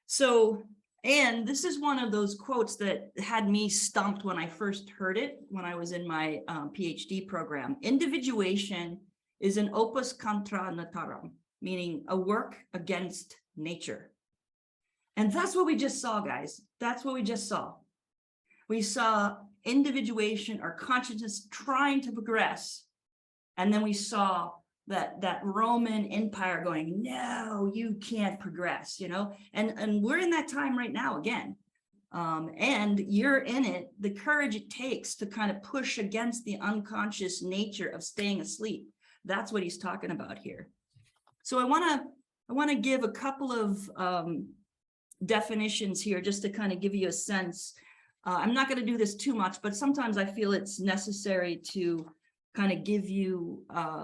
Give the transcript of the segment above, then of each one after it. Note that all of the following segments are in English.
So, and this is one of those quotes that had me stumped when I first heard it, when I was in my PhD program. Individuation is an opus contra naturae, meaning a work against nature. And that's what we just saw, guys. That's what we just saw. We saw individuation or consciousness trying to progress. And then we saw that Roman Empire going, no, you can't progress, you know, and we're in that time right now again. And you're in it, the courage it takes to kind of push against the unconscious nature of staying asleep. That's what he's talking about here. So I want to give a couple of definitions here just to kind of give you a sense. I'm not going to do this too much, but sometimes I feel it's necessary to kind of give you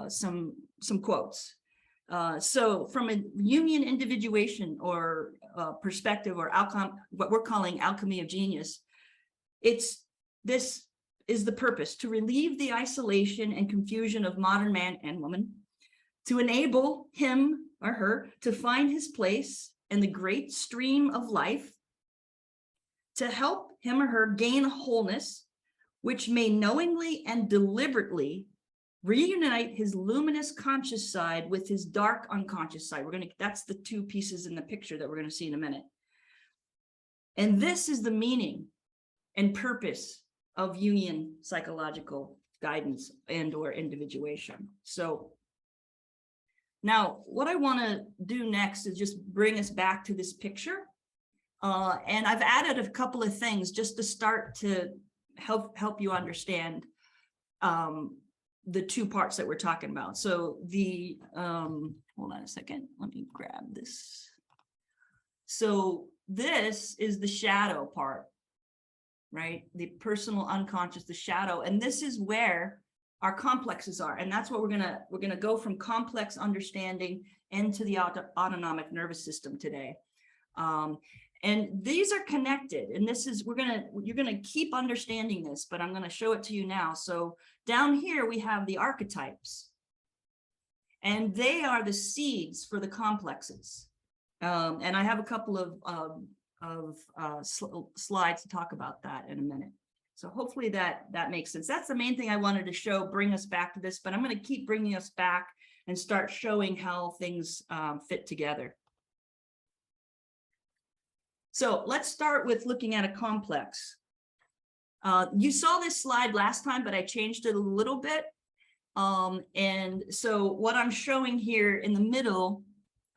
some quotes. So from a Jungian individuation or perspective, or outcome, what we're calling alchemy of genius, this is the purpose: to relieve the isolation and confusion of modern man and woman, to enable him or her to find his place in the great stream of life, to help him or her gain wholeness, which may knowingly and deliberately reunite his luminous conscious side with his dark unconscious side. That's the two pieces in the picture that we're going to see in a minute. And this is the meaning and purpose of Jungian psychological guidance and or individuation. So now what I want to do next is just bring us back to this picture. And I've added a couple of things just to start to help you understand the two parts that we're talking about. So the, hold on a second, let me grab this. So this is the shadow part, right? The personal unconscious, the shadow, and this is where our complexes are. And that's what we're gonna go from complex understanding into the autonomic nervous system today. And these are connected, and this is, you're gonna keep understanding this, but I'm gonna show it to you now. So down here we have the archetypes, and they are the seeds for the complexes. And I have a couple of slides to talk about that in a minute. So hopefully that makes sense. That's the main thing I wanted to show, bring us back to this, but I'm gonna keep bringing us back and start showing how things fit together. So let's start with looking at a complex. You saw this slide last time, but I changed it a little bit. And so what I'm showing here in the middle,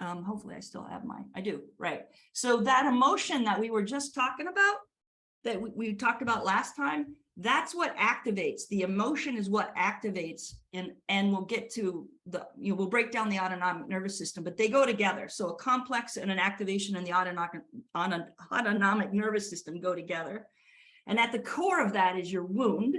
hopefully I still have I do, right. So that emotion that we were just talking about, that we talked about last time, that's what activates. The emotion is what activates, and we'll get to we'll break down the autonomic nervous system, but they go together. So a complex and an activation in the autonomic nervous system go together. And at the core of that is your wound,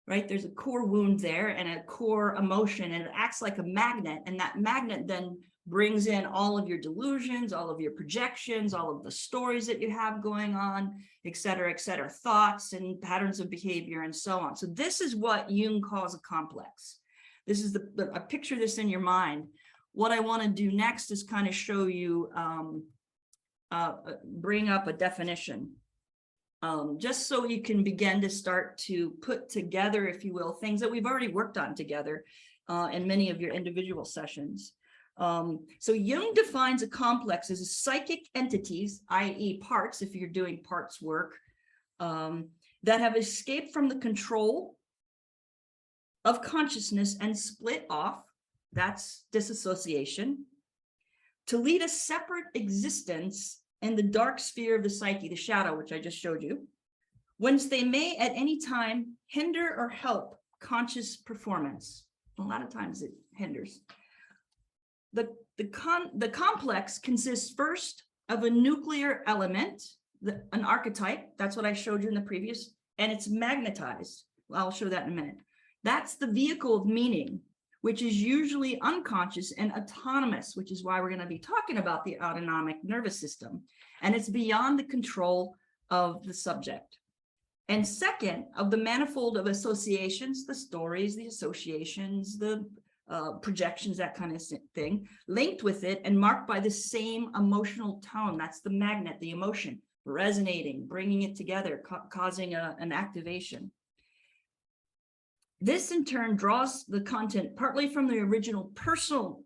right? There's a core wound there and a core emotion, and it acts like a magnet. And that magnet then brings in all of your delusions, all of your projections, all of the stories that you have going on, et cetera, thoughts and patterns of behavior and so on. So this is what Jung calls a complex. This is I picture this in your mind. What I want to do next is kind of show you, bring up a definition, just so you can begin to start to put together, if you will, things that we've already worked on together in many of your individual sessions. So Jung defines a complex as psychic entities, i.e. parts, if you're doing parts work, that have escaped from the control of consciousness and split off, that's disassociation, to lead a separate existence in the dark sphere of the psyche, the shadow, which I just showed you, whence they may at any time hinder or help conscious performance. A lot of times it hinders. The complex consists first of a nuclear element, an archetype, that's what I showed you in the previous, and it's magnetized. Well, I'll show that in a minute. That's the vehicle of meaning, which is usually unconscious and autonomous, which is why we're going to be talking about the autonomic nervous system. And it's beyond the control of the subject. And second, of the manifold of associations, the stories, the associations, the projections, that kind of thing, linked with it and marked by the same emotional tone. That's the magnet, the emotion, resonating, bringing it together, causing an activation. This in turn draws the content partly from the original personal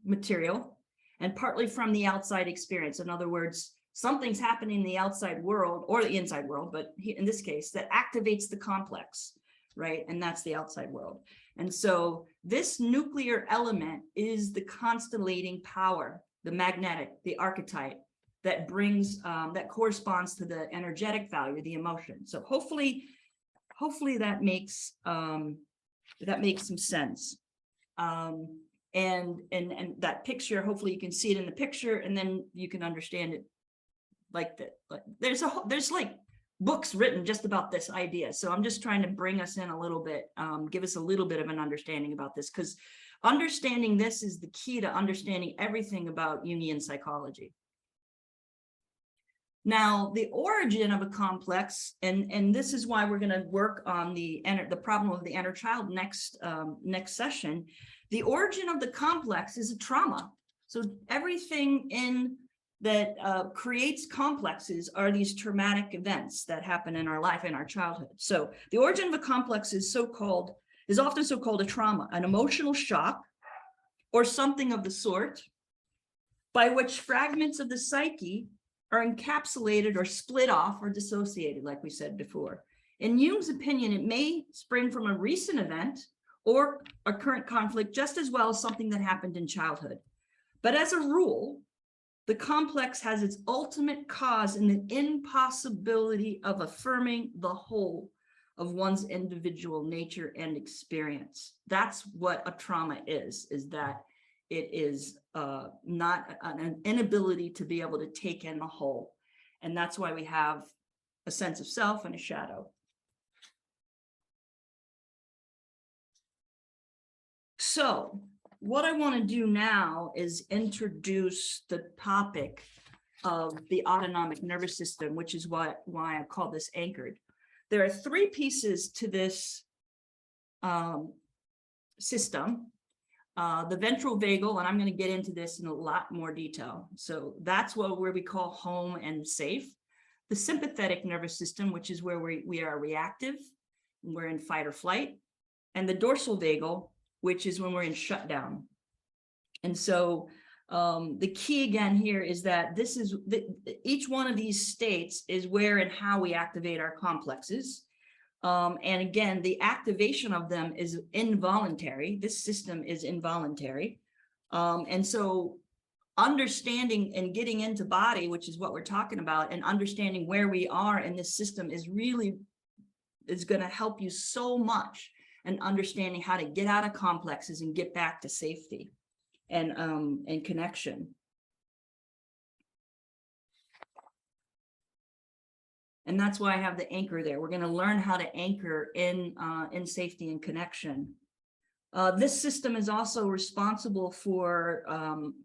material and partly from the outside experience. In other words, something's happening in the outside world or the inside world, but in this case, that activates the complex, right? And that's the outside world. And so this nuclear element is the constellating power, the magnetic, the archetype that brings, that corresponds to the energetic value, the emotion. So hopefully that makes some sense. And that picture, hopefully you can see it in the picture, and then you can understand it like that. Like there's like books written just about this idea. So I'm just trying to bring us in a little bit, give us a little bit of an understanding about this, because understanding this is the key to understanding everything about Jungian psychology. Now, the origin of a complex, and this is why we're going to work on the problem of the inner child next session. The origin of the complex is a trauma. So everything that creates complexes are these traumatic events that happen in our life, in our childhood. So the origin of a complex is often so-called a trauma, an emotional shock, or something of the sort, by which fragments of the psyche are encapsulated or split off or dissociated, like we said before. In Jung's opinion, it may spring from a recent event or a current conflict, just as well as something that happened in childhood. But as a rule, the complex has its ultimate cause in the impossibility of affirming the whole of one's individual nature and experience. That's what a trauma is that it is not an inability to be able to take in the whole. And that's why we have a sense of self and a shadow. So what I want to do now is introduce the topic of the autonomic nervous system, which is why I call this anchored. There are three pieces to this system. The ventral vagal, and I'm going to get into this in a lot more detail. So that's where we call home and safe. The sympathetic nervous system, which is where we are reactive, we're in fight or flight, and the dorsal vagal, which is when we're in shutdown. And so the key again here is that each one of these states is where and how we activate our complexes. And again, the activation of them is involuntary. This system is involuntary. And so understanding and getting into body, which is what we're talking about, and understanding where we are in this system is going to help you so much, and understanding how to get out of complexes and get back to safety and connection. And that's why I have the anchor there. We're going to learn how to anchor in safety and connection. This system is also responsible for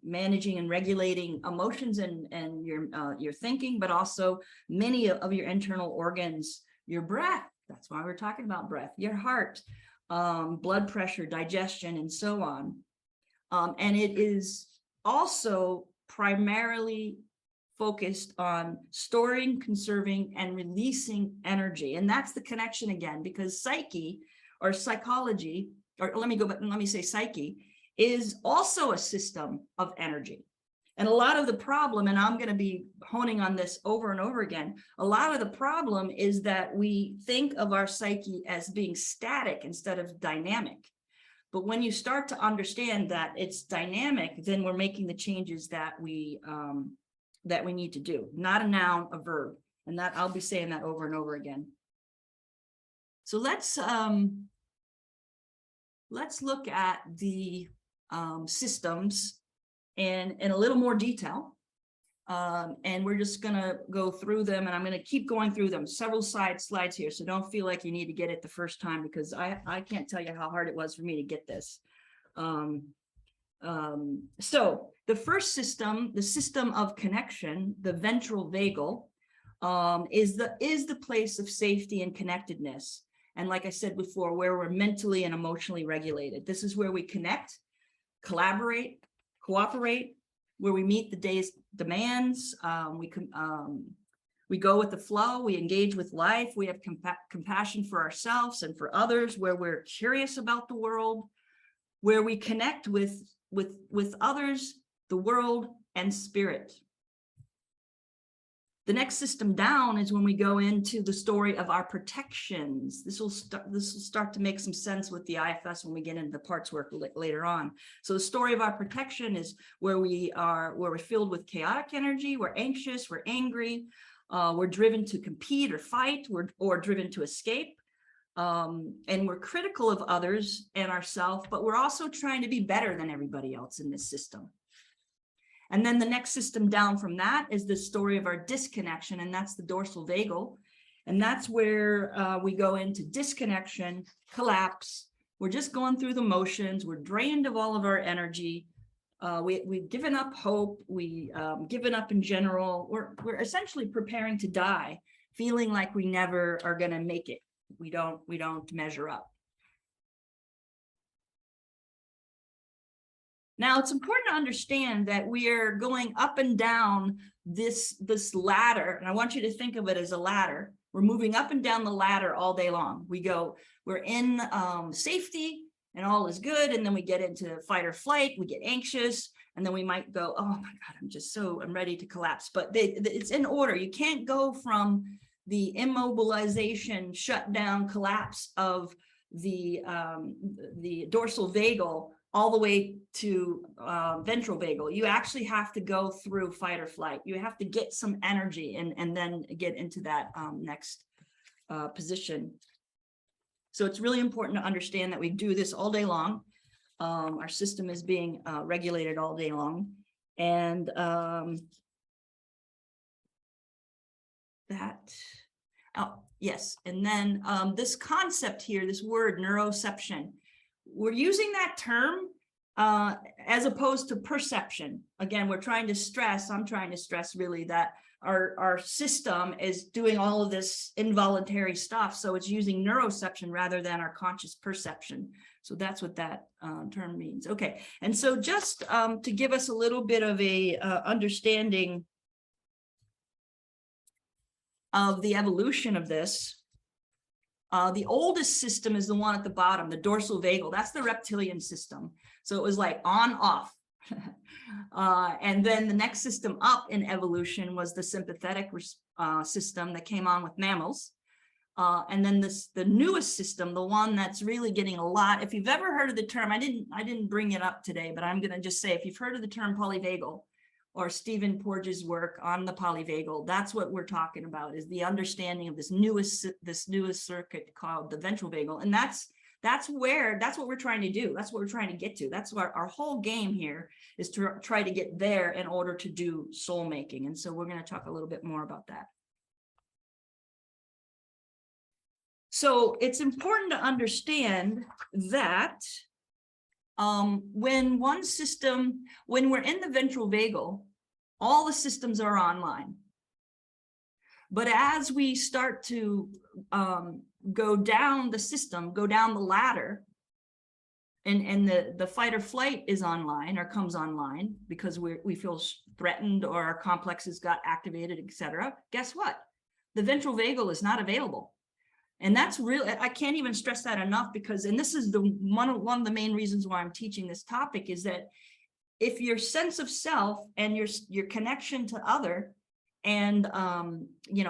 managing and regulating emotions and your thinking, but also many of your internal organs, your breath. That's why we're talking about breath, your heart, blood pressure, digestion, and so on. And it is also primarily focused on storing, conserving, and releasing energy. And that's the connection again, because psyche or psychology, or let me say psyche, is also a system of energy. And a lot of the problem, and I'm going to be honing on this over and over again, a lot of the problem is that we think of our psyche as being static instead of dynamic. But when you start to understand that it's dynamic, then we're making the changes that we need to do. Not a noun, a verb. And that I'll be saying that over and over again. So let's look at the systems in a little more detail. And we're just going to go through them, and I'm going to keep going through them, several slides here. So don't feel like you need to get it the first time, because I can't tell you how hard it was for me to get this. So the first system, the system of connection, the ventral vagal, is the place of safety and connectedness. And like I said before, where we're mentally and emotionally regulated. This is where we connect, collaborate, cooperate, where we meet the day's demands. We go with the flow, we engage with life, we have compassion for ourselves and for others, where we're curious about the world, where we connect with others, the world, and spirit. The next system down is when we go into the story of our protections. This will start to make some sense with the IFS when we get into the parts work later on. So the story of our protection is where we're filled with chaotic energy, we're anxious, we're angry, we're driven to compete or fight, or driven to escape. And we're critical of others and ourselves, but we're also trying to be better than everybody else in this system. And then the next system down from that is the story of our disconnection, and that's the dorsal vagal. And that's where we go into disconnection, collapse. We're just going through the motions. We're drained of all of our energy. We've given up hope. We've given up in general. We're essentially preparing to die, feeling like we never are going to make it. We don't measure up. Now, it's important to understand that we are going up and down this ladder, and I want you to think of it as a ladder. We're moving up and down the ladder all day long. We're in safety, and all is good, and then we get into fight or flight, we get anxious, and then we might go, oh my God, I'm ready to collapse. But it's in order. You can't go from the immobilization, shutdown, collapse of the dorsal vagal all the way to ventral vagal. You actually have to go through fight or flight. You have to get some energy and then get into that next position. So it's really important to understand that we do this all day long. Our system is being regulated all day long. And yes. And then this concept here, this word neuroception, we're using that term as opposed to perception. Again, I'm trying to stress really that our system is doing all of this involuntary stuff. So it's using neuroception rather than our conscious perception. So that's what that term means. Okay. And so just to give us a little bit of a understanding of the evolution of this, the oldest system is the one at the bottom, the dorsal vagal. That's the reptilian system. So it was like on, off. And then the next system up in evolution was the sympathetic system that came on with mammals. And then the newest system, the one that's really getting a lot. If you've ever heard of the term, I didn't bring it up today, but I'm going to just say, if you've heard of the term polyvagal, or Stephen Porges' work on the polyvagal, that's what we're talking about, is the understanding of this newest circuit called the ventral vagal. And that's what we're trying to do. That's what we're trying to get to. That's what our whole game here is, to try to get there in order to do soul making. And so we're going to talk a little bit more about that. So it's important to understand that when we're in the ventral vagal, all the systems are online. But as we start to go down the system, go down the ladder, and the fight or flight is online or comes online because we feel threatened or our complexes got activated, etc. Guess what? The ventral vagal is not available. And that's really, I can't even stress that enough, because, and this is one of the main reasons why I'm teaching this topic, is that if your sense of self and your connection to other and,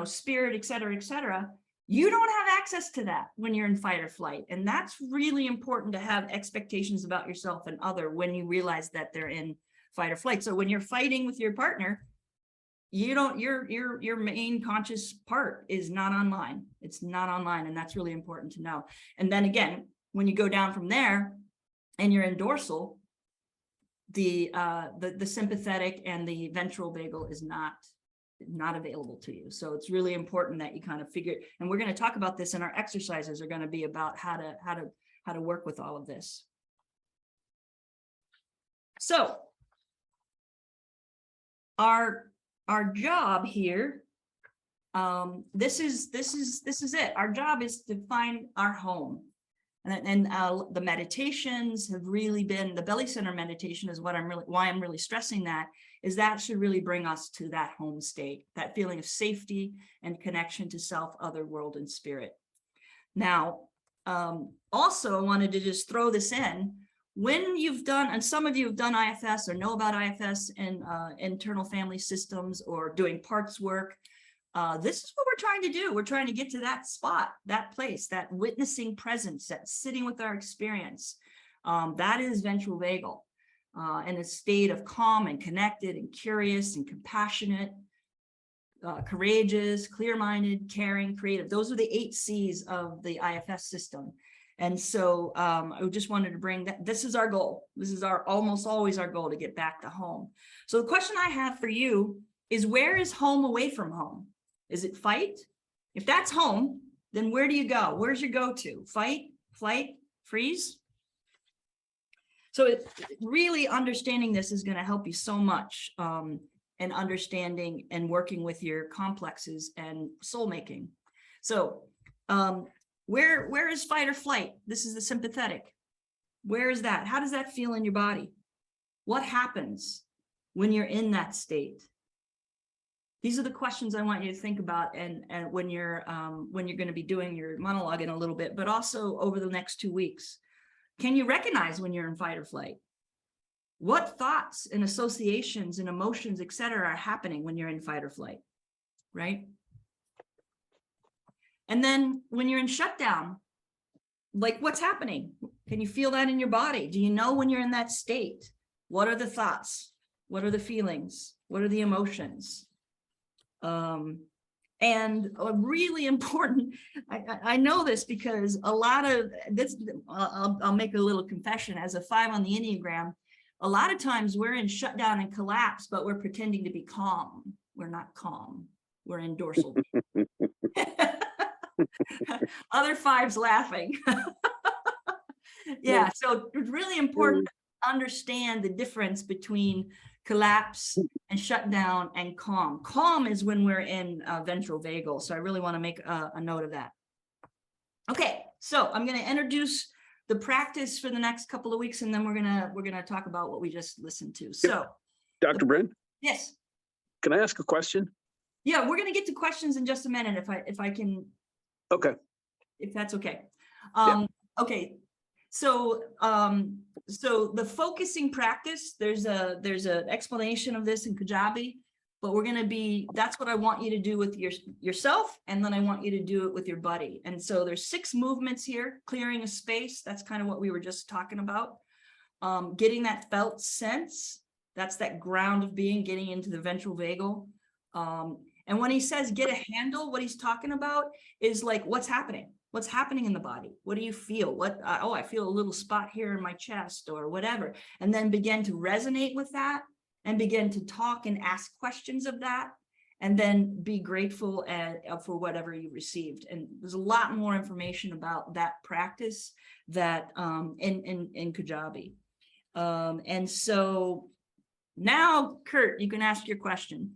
spirit, et cetera, you don't have access to that when you're in fight or flight. And that's really important, to have expectations about yourself and other when you realize that they're in fight or flight. So when you're fighting with your partner, your main conscious part is not online. It's not online. And that's really important to know. And then again, when you go down from there and you're in dorsal, the sympathetic and the ventral vagal is not available to you. So it's really important that you kind of figure, and we're going to talk about this, and our exercises are going to be about how to work with all of this. So our job here this is it. Our job is to find our home. And the meditations have really been, the belly center meditation is why I'm really stressing that, is that should really bring us to that home state, that feeling of safety and connection to self, other, world, and spirit. Now, also I wanted to just throw this in. When you've done, and some of you have done IFS or know about IFS and internal family systems or doing parts work, this is what we're trying to do. We're trying to get to that spot, that place, that witnessing presence, that sitting with our experience. That is ventral vagal, in a state of calm and connected and curious and compassionate, courageous, clear-minded, caring, creative. Those are the 8 C's of the IFS system. And so I just wanted to bring that. This is our goal. This is our almost always our goal, to get back to home. So the question I have for you is, where is home away from home? Is it fight? If that's home, then where do you go? Where's your go-to? Fight, flight, freeze? So really understanding this is going to help you so much in understanding and working with your complexes and soul making. So where is fight or flight? This is the sympathetic. Where is that? How does that feel in your body? What happens when you're in that state? These are the questions I want you to think about, and when you're going to be doing your monologue in a little bit, but also over the next 2 weeks. Can you recognize when you're in fight or flight? What thoughts and associations and emotions, etc., are happening when you're in fight or flight, right? And then when you're in shutdown, like, what's happening? Can you feel that in your body? Do you know when you're in that state? What are the thoughts? What are the feelings? What are the emotions? And a really important, I know this because a lot of this, I'll make a little confession. As a 5 on the Enneagram, a lot of times we're in shutdown and collapse, but we're pretending to be calm. We're not calm. We're in dorsal. Other 5s laughing. Yeah, so it's really important to understand the difference between collapse and shutdown and calm. Calm is when we're in ventral vagal. So I really want to make a note of that. Okay, so I'm going to introduce the practice for the next couple of weeks, and then we're gonna talk about what we just listened to. So, Dr. Bryn? Yes. Can I ask a question? Yeah, we're gonna get to questions in just a minute if I can. Okay. If that's okay. Yeah. Okay. So so the focusing practice, there's an explanation of this in Kajabi, but that's what I want you to do with yourself, and then I want you to do it with your buddy. And so there's 6 movements here. Clearing a space, that's kind of what we were just talking about. Getting that felt sense, that's that ground of being, getting into the ventral vagal. And when he says get a handle, what he's talking about is like, what's happening? What's happening in the body? What do you feel? Oh, I feel a little spot here in my chest or whatever. And then begin to resonate with that and begin to talk and ask questions of that, and then be grateful for whatever you received. And there's a lot more information about that practice that in Kajabi. And so now, Kurt, you can ask your question.